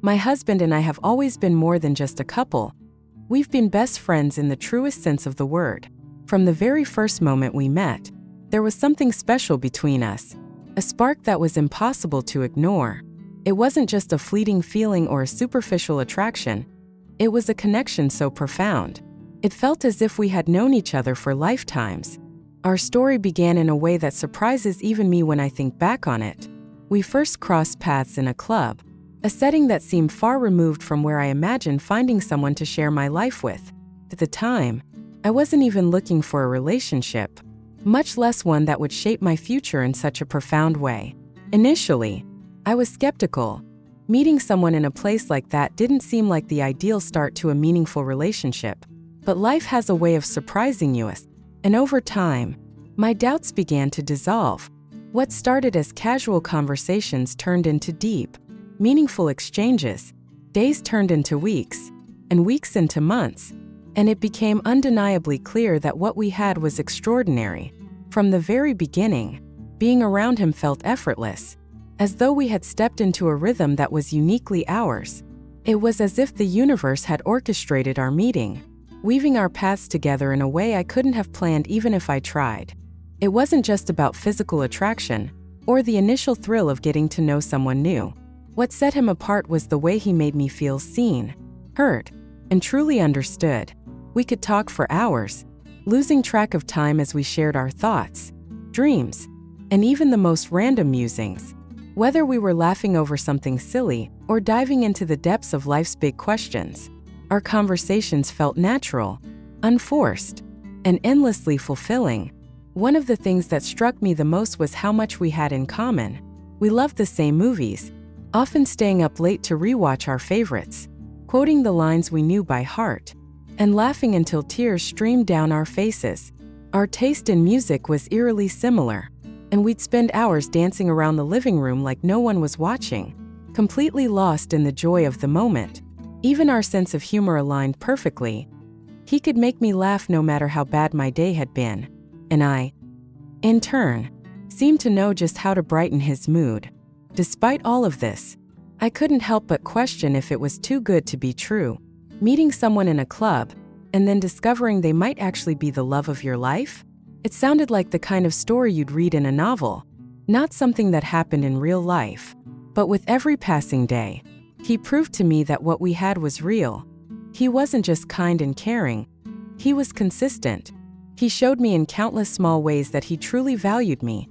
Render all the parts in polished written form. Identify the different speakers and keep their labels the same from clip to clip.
Speaker 1: My husband and I have always been more than just a couple. We've been best friends in the truest sense of the word. From the very first moment we met, there was something special between us, a spark that was impossible to ignore. It wasn't just a fleeting feeling or a superficial attraction. It was a connection so profound. It felt as if we had known each other for lifetimes. Our story began in a way that surprises even me when I think back on it. We first crossed paths in a club, a setting that seemed far removed from where I imagined finding someone to share my life with. At the time, I wasn't even looking for a relationship, much less one that would shape my future in such a profound way. Initially, I was skeptical. Meeting someone in a place like that didn't seem like the ideal start to a meaningful relationship. But life has a way of surprising you, and over time, my doubts began to dissolve. What started as casual conversations turned into deep, meaningful exchanges. Days turned into weeks, and weeks into months, and it became undeniably clear that what we had was extraordinary. From the very beginning, being around him felt effortless, as though we had stepped into a rhythm that was uniquely ours. It was as if the universe had orchestrated our meeting, weaving our paths together in a way I couldn't have planned even if I tried. It wasn't just about physical attraction, or the initial thrill of getting to know someone new. What set him apart was the way he made me feel seen, heard, and truly understood. We could talk for hours, losing track of time as we shared our thoughts, dreams, and even the most random musings. Whether we were laughing over something silly or diving into the depths of life's big questions, our conversations felt natural, unforced, and endlessly fulfilling. One of the things that struck me the most was how much we had in common. We loved the same movies, often staying up late to rewatch our favorites, quoting the lines we knew by heart, and laughing until tears streamed down our faces. Our taste in music was eerily similar, and we'd spend hours dancing around the living room like no one was watching, completely lost in the joy of the moment. Even our sense of humor aligned perfectly. He could make me laugh no matter how bad my day had been, and I, in turn, seemed to know just how to brighten his mood. Despite all of this, I couldn't help but question if it was too good to be true. Meeting someone in a club, and then discovering they might actually be the love of your life? It sounded like the kind of story you'd read in a novel, not something that happened in real life. But with every passing day, he proved to me that what we had was real. He wasn't just kind and caring. He was consistent. He showed me in countless small ways that he truly valued me,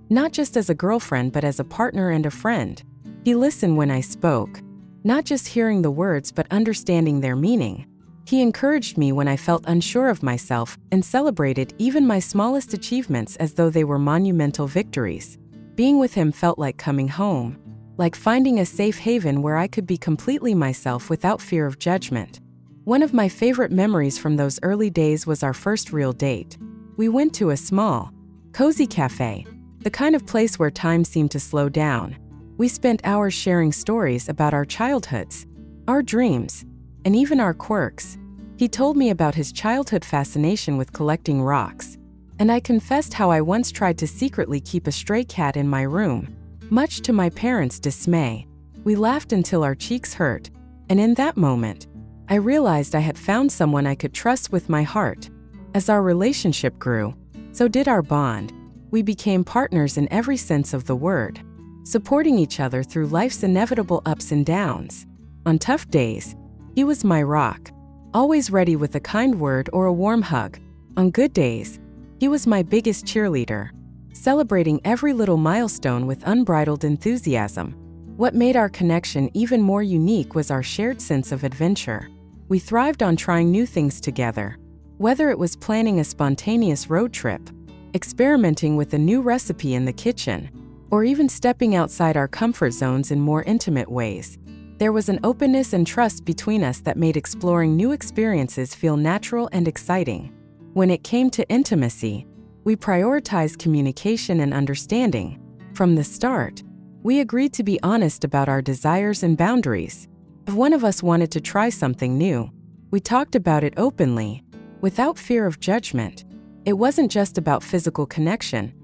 Speaker 1: not just as a girlfriend but as a partner and a friend. He listened when I spoke, not just hearing the words but understanding their meaning. He encouraged me when I felt unsure of myself and celebrated even my smallest achievements as though they were monumental victories. Being with him felt like coming home, like finding a safe haven where I could be completely myself without fear of judgment. One of my favorite memories from those early days was our first real date. We went to a small, cozy cafe, the kind of place where time seemed to slow down. We spent hours sharing stories about our childhoods, our dreams, and even our quirks. He told me about his childhood fascination with collecting rocks, and I confessed how I once tried to secretly keep a stray cat in my room, much to my parents' dismay. We laughed until our cheeks hurt, and in that moment, I realized I had found someone I could trust with my heart. As our relationship grew, so did our bond. We became partners in every sense of the word, supporting each other through life's inevitable ups and downs. On tough days, he was my rock, always ready with a kind word or a warm hug. On good days, he was my biggest cheerleader, celebrating every little milestone with unbridled enthusiasm. What made our connection even more unique was our shared sense of adventure. We thrived on trying new things together, whether it was planning a spontaneous road trip, experimenting with a new recipe in the kitchen, or even stepping outside our comfort zones in more intimate ways. There was an openness and trust between us that made exploring new experiences feel natural and exciting. When it came to intimacy, we prioritized communication and understanding. From the start, we agreed to be honest about our desires and boundaries. If one of us wanted to try something new, we talked about it openly, without fear of judgment. It wasn't just about physical connection.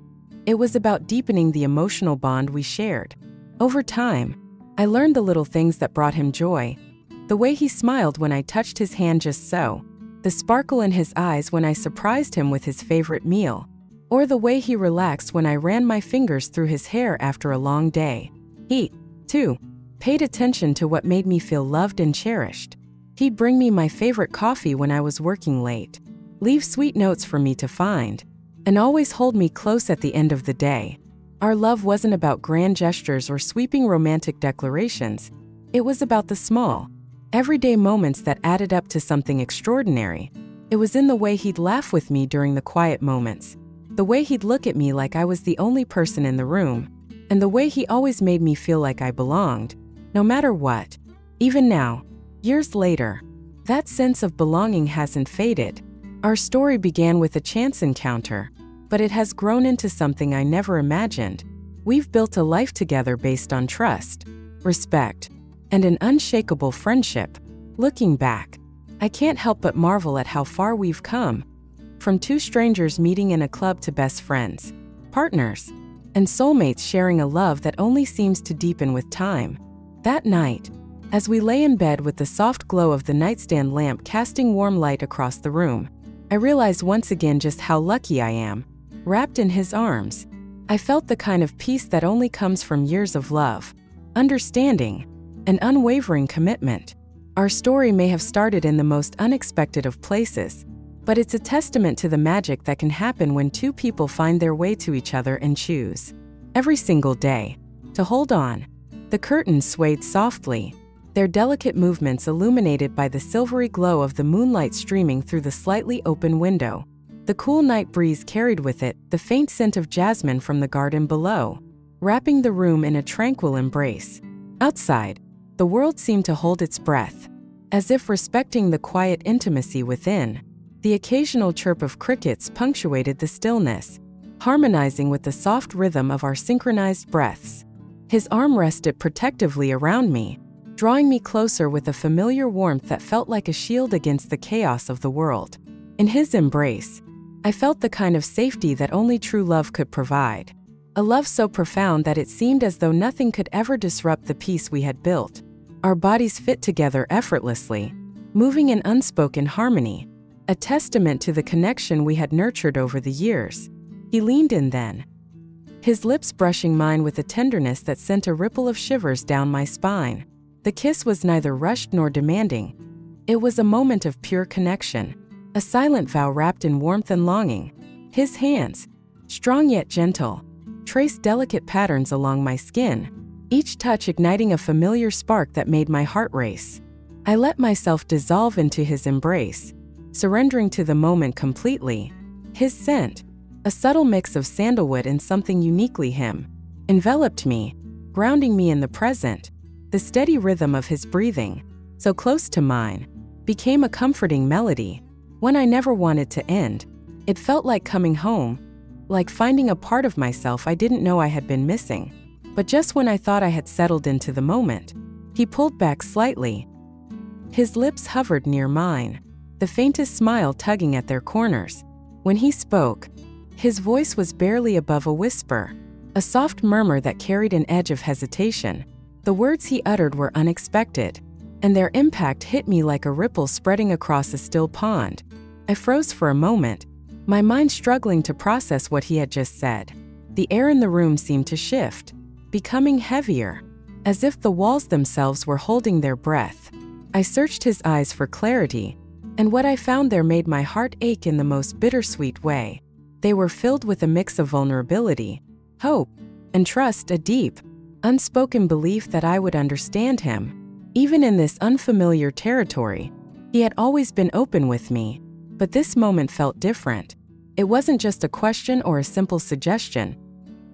Speaker 1: It was about deepening the emotional bond we shared. Over time, I learned the little things that brought him joy. The way he smiled when I touched his hand just so, the sparkle in his eyes when I surprised him with his favorite meal, or the way he relaxed when I ran my fingers through his hair after a long day. He, too, paid attention to what made me feel loved and cherished. He'd bring me my favorite coffee when I was working late, leave sweet notes for me to find, and always hold me close at the end of the day. Our love wasn't about grand gestures or sweeping romantic declarations. It was about the small, everyday moments that added up to something extraordinary. It was in the way he'd laugh with me during the quiet moments, the way he'd look at me like I was the only person in the room, and the way he always made me feel like I belonged, no matter what. Even now, years later, that sense of belonging hasn't faded. Our story began with a chance encounter, but it has grown into something I never imagined. We've built a life together based on trust, respect, and an unshakable friendship. Looking back, I can't help but marvel at how far we've come. From two strangers meeting in a club to best friends, partners, and soulmates sharing a love that only seems to deepen with time. That night, as we lay in bed with the soft glow of the nightstand lamp casting warm light across the room, I realized once again just how lucky I am. Wrapped in his arms, I felt the kind of peace that only comes from years of love, understanding, and unwavering commitment. Our story may have started in the most unexpected of places, but it's a testament to the magic that can happen when two people find their way to each other and choose, every single day, to hold on. The curtains swayed softly, their delicate movements illuminated by the silvery glow of the moonlight streaming through the slightly open window. The cool night breeze carried with it the faint scent of jasmine from the garden below, wrapping the room in a tranquil embrace. Outside, the world seemed to hold its breath, as if respecting the quiet intimacy within. The occasional chirp of crickets punctuated the stillness, harmonizing with the soft rhythm of our synchronized breaths. His arm rested protectively around me, drawing me closer with a familiar warmth that felt like a shield against the chaos of the world. In his embrace, I felt the kind of safety that only true love could provide. A love so profound that it seemed as though nothing could ever disrupt the peace we had built. Our bodies fit together effortlessly, moving in unspoken harmony, a testament to the connection we had nurtured over the years. He leaned in then, his lips brushing mine with a tenderness that sent a ripple of shivers down my spine. The kiss was neither rushed nor demanding. It was a moment of pure connection, a silent vow wrapped in warmth and longing. His hands, strong yet gentle, traced delicate patterns along my skin, each touch igniting a familiar spark that made my heart race. I let myself dissolve into his embrace, surrendering to the moment completely. His scent, a subtle mix of sandalwood and something uniquely him, enveloped me, grounding me in the present. The steady rhythm of his breathing, so close to mine, became a comforting melody, one I never wanted to end. It felt like coming home, like finding a part of myself I didn't know I had been missing. But just when I thought I had settled into the moment, he pulled back slightly. His lips hovered near mine, the faintest smile tugging at their corners. When he spoke, his voice was barely above a whisper, a soft murmur that carried an edge of hesitation. The words he uttered were unexpected, and their impact hit me like a ripple spreading across a still pond. I froze for a moment, my mind struggling to process what he had just said. The air in the room seemed to shift, becoming heavier, as if the walls themselves were holding their breath. I searched his eyes for clarity, and what I found there made my heart ache in the most bittersweet way. They were filled with a mix of vulnerability, hope, and trust, a deep, unspoken belief that I would understand him. Even in this unfamiliar territory, he had always been open with me, but this moment felt different. It wasn't just a question or a simple suggestion.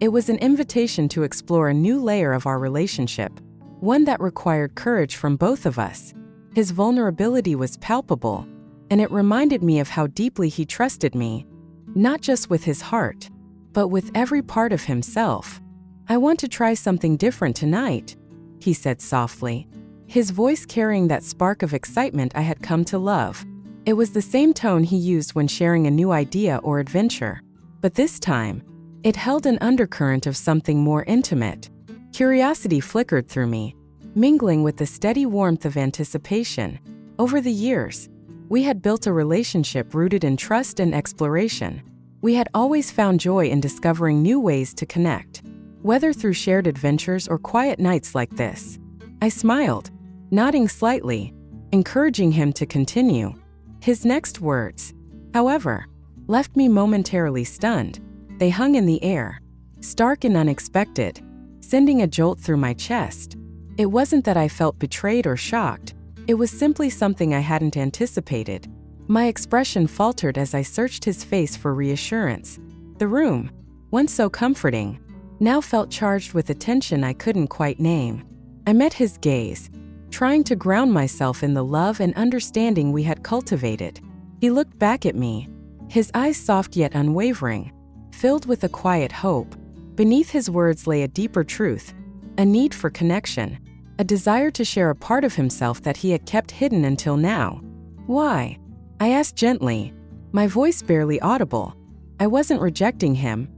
Speaker 1: It was an invitation to explore a new layer of our relationship, one that required courage from both of us. His vulnerability was palpable, and it reminded me of how deeply he trusted me, not just with his heart, but with every part of himself. "I want to try something different tonight," he said softly, his voice carrying that spark of excitement I had come to love. It was the same tone he used when sharing a new idea or adventure, but this time, it held an undercurrent of something more intimate. Curiosity flickered through me, mingling with the steady warmth of anticipation. Over the years, we had built a relationship rooted in trust and exploration. We had always found joy in discovering new ways to connect, whether through shared adventures or quiet nights like this. I smiled, nodding slightly, encouraging him to continue. His next words, however, left me momentarily stunned. They hung in the air, stark and unexpected, sending a jolt through my chest. It wasn't that I felt betrayed or shocked. It was simply something I hadn't anticipated. My expression faltered as I searched his face for reassurance. The room, once so comforting, now felt charged with a tension I couldn't quite name. I met his gaze, trying to ground myself in the love and understanding we had cultivated. He looked back at me, his eyes soft yet unwavering, filled with a quiet hope. Beneath his words lay a deeper truth, a need for connection, a desire to share a part of himself that he had kept hidden until now. Why? I asked gently, my voice barely audible. I wasn't rejecting him.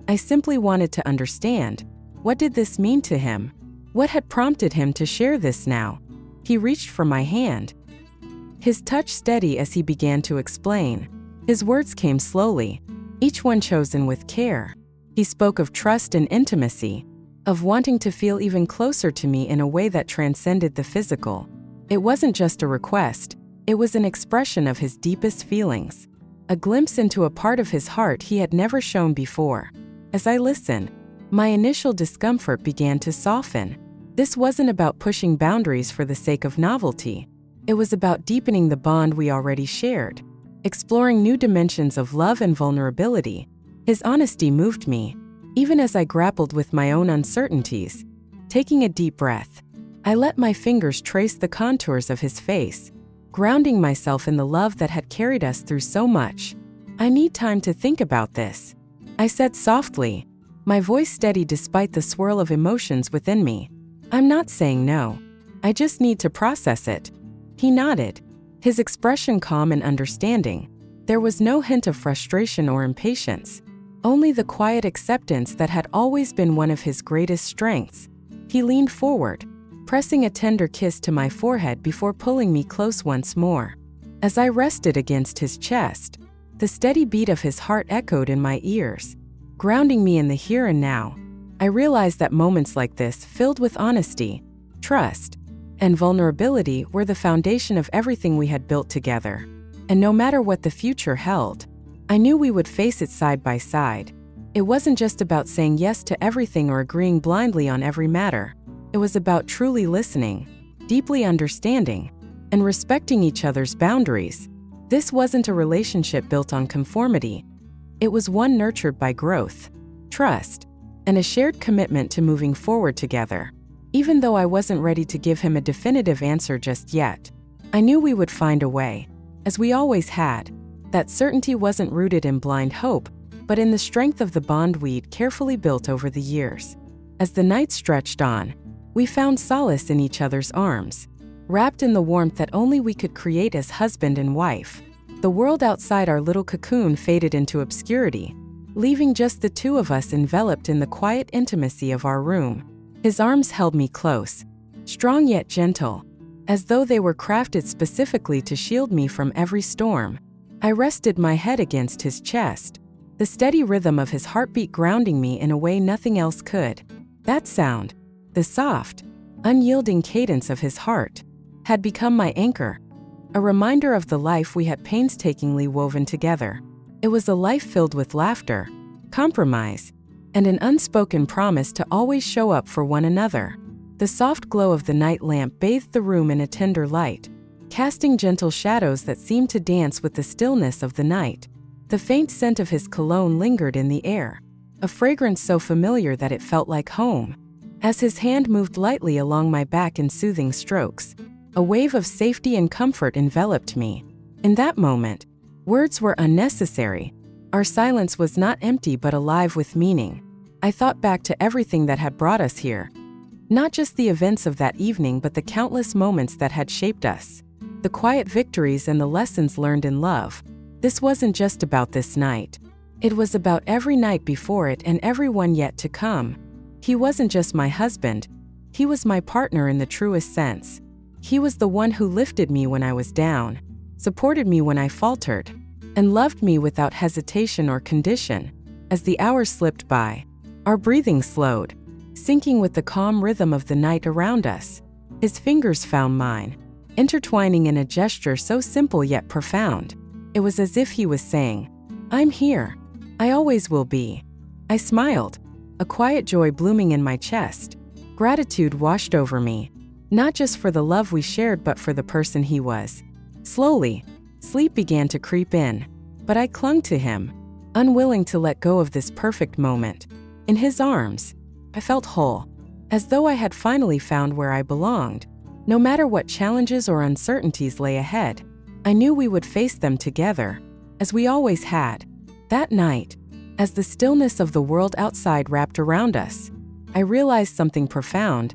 Speaker 1: I simply wanted to understand. What did this mean to him? What had prompted him to share this now? He reached for my hand, his touch steady as he began to explain. His words came slowly, each one chosen with care. He spoke of trust and intimacy, of wanting to feel even closer to me in a way that transcended the physical. It wasn't just a request, it was an expression of his deepest feelings, a glimpse into a part of his heart he had never shown before. As I listened, my initial discomfort began to soften. This wasn't about pushing boundaries for the sake of novelty. It was about deepening the bond we already shared, exploring new dimensions of love and vulnerability. His honesty moved me, even as I grappled with my own uncertainties. Taking a deep breath, I let my fingers trace the contours of his face, grounding myself in the love that had carried us through so much. I need time to think about this, I said softly, my voice steady despite the swirl of emotions within me. I'm not saying no. I just need to process it. He nodded, his expression calm and understanding. There was no hint of frustration or impatience, only the quiet acceptance that had always been one of his greatest strengths. He leaned forward, pressing a tender kiss to my forehead before pulling me close once more. As I rested against his chest, the steady beat of his heart echoed in my ears, grounding me in the here and now. I realized that moments like this, filled with honesty, trust, and vulnerability, were the foundation of everything we had built together. And no matter what the future held, I knew we would face it side by side. It wasn't just about saying yes to everything or agreeing blindly on every matter. It was about truly listening, deeply understanding, and respecting each other's boundaries. This wasn't a relationship built on conformity. It was one nurtured by growth, trust, and a shared commitment to moving forward together. Even though I wasn't ready to give him a definitive answer just yet, I knew we would find a way, as we always had. That certainty wasn't rooted in blind hope, but in the strength of the bond we'd carefully built over the years. As the night stretched on, we found solace in each other's arms, wrapped in the warmth that only we could create as husband and wife. The world outside our little cocoon faded into obscurity, leaving just the two of us enveloped in the quiet intimacy of our room. His arms held me close, strong yet gentle, as though they were crafted specifically to shield me from every storm. I rested my head against his chest, the steady rhythm of his heartbeat grounding me in a way nothing else could. That sound, the soft, unyielding cadence of his heart, had become my anchor, a reminder of the life we had painstakingly woven together. It was a life filled with laughter, compromise, and an unspoken promise to always show up for one another. The soft glow of the night lamp bathed the room in a tender light, casting gentle shadows that seemed to dance with the stillness of the night. The faint scent of his cologne lingered in the air, a fragrance so familiar that it felt like home. As his hand moved lightly along my back in soothing strokes, a wave of safety and comfort enveloped me. In that moment, words were unnecessary. Our silence was not empty but alive with meaning. I thought back to everything that had brought us here. Not just the events of that evening but the countless moments that had shaped us. The quiet victories and the lessons learned in love. This wasn't just about this night. It was about every night before it and every one yet to come. He wasn't just my husband. He was my partner in the truest sense. He was the one who lifted me when I was down, supported me when I faltered, and loved me without hesitation or condition. As the hours slipped by, our breathing slowed, syncing with the calm rhythm of the night around us. His fingers found mine, intertwining in a gesture so simple yet profound. It was as if he was saying, "I'm here. I always will be." I smiled, a quiet joy blooming in my chest. Gratitude washed over me, not just for the love we shared but for the person he was. Slowly, sleep began to creep in, but I clung to him, unwilling to let go of this perfect moment. In his arms, I felt whole, as though I had finally found where I belonged. No matter what challenges or uncertainties lay ahead, I knew we would face them together, as we always had. That night, as the stillness of the world outside wrapped around us, I realized something profound.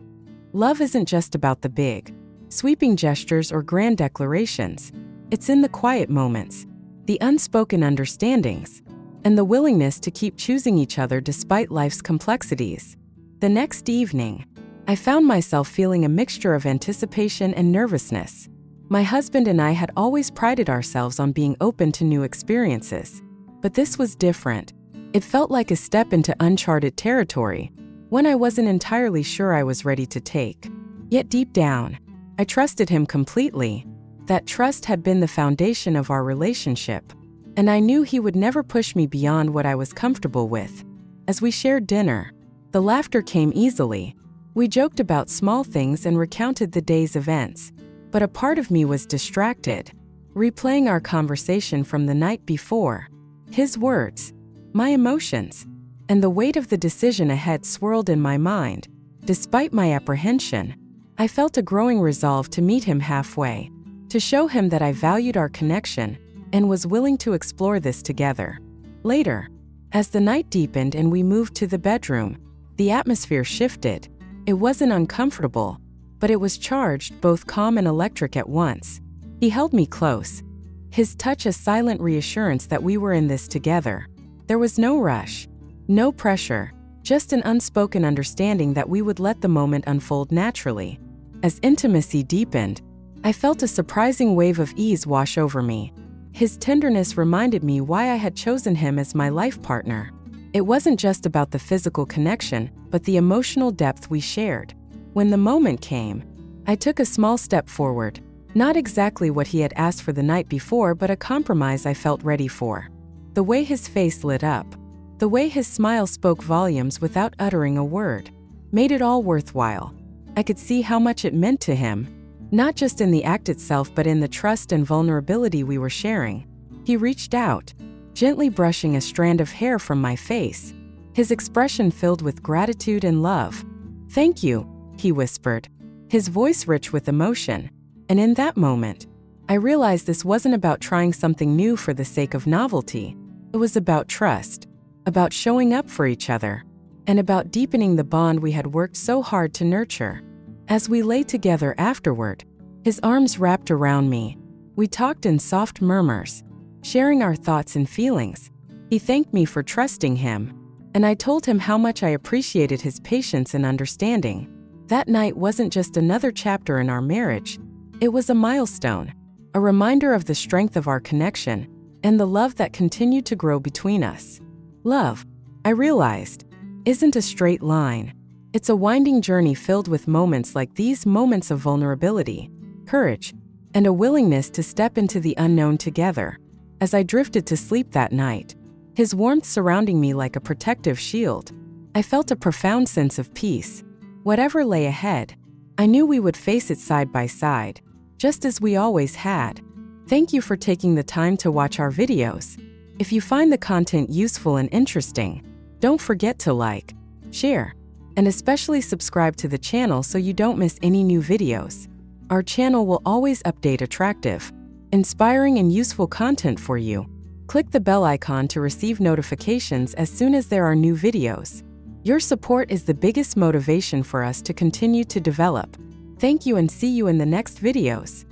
Speaker 1: Love isn't just about the big, sweeping gestures or grand declarations. It's in the quiet moments, the unspoken understandings, and the willingness to keep choosing each other despite life's complexities. The next evening, I found myself feeling a mixture of anticipation and nervousness. My husband and I had always prided ourselves on being open to new experiences, but this was different. It felt like a step into uncharted territory, one I wasn't entirely sure I was ready to take. Yet deep down, I trusted him completely. That trust had been the foundation of our relationship, and I knew he would never push me beyond what I was comfortable with. As we shared dinner, the laughter came easily. We joked about small things and recounted the day's events, but a part of me was distracted, replaying our conversation from the night before. His words, my emotions, and the weight of the decision ahead swirled in my mind. Despite my apprehension, I felt a growing resolve to meet him halfway, to show him that I valued our connection and was willing to explore this together. Later, as the night deepened and we moved to the bedroom, the atmosphere shifted. It wasn't uncomfortable, but it was charged, both calm and electric at once. He held me close, his touch a silent reassurance that we were in this together. There was no rush, no pressure, just an unspoken understanding that we would let the moment unfold naturally. As intimacy deepened, I felt a surprising wave of ease wash over me. His tenderness reminded me why I had chosen him as my life partner. It wasn't just about the physical connection, but the emotional depth we shared. When the moment came, I took a small step forward, not exactly what he had asked for the night before, but a compromise I felt ready for. The way his face lit up, the way his smile spoke volumes without uttering a word, made it all worthwhile. I could see how much it meant to him, not just in the act itself but in the trust and vulnerability we were sharing. He reached out, gently brushing a strand of hair from my face, his expression filled with gratitude and love. "Thank you," he whispered, his voice rich with emotion. And in that moment, I realized this wasn't about trying something new for the sake of novelty. It was about trust, about showing up for each other, and about deepening the bond we had worked so hard to nurture. As we lay together afterward, his arms wrapped around me. We talked in soft murmurs, sharing our thoughts and feelings. He thanked me for trusting him, and I told him how much I appreciated his patience and understanding. That night wasn't just another chapter in our marriage. It was a milestone, a reminder of the strength of our connection and the love that continued to grow between us. Love, I realized, isn't a straight line. It's a winding journey filled with moments like these, moments of vulnerability, courage, and a willingness to step into the unknown together. As I drifted to sleep that night, his warmth surrounding me like a protective shield, I felt a profound sense of peace. Whatever lay ahead, I knew we would face it side by side, just as we always had. Thank you for taking the time to watch our videos. If you find the content useful and interesting, don't forget to like, share, and especially subscribe to the channel so you don't miss any new videos. Our channel will always update attractive, inspiring, and useful content for you. Click the bell icon to receive notifications as soon as there are new videos. Your support is the biggest motivation for us to continue to develop. Thank you and see you in the next videos.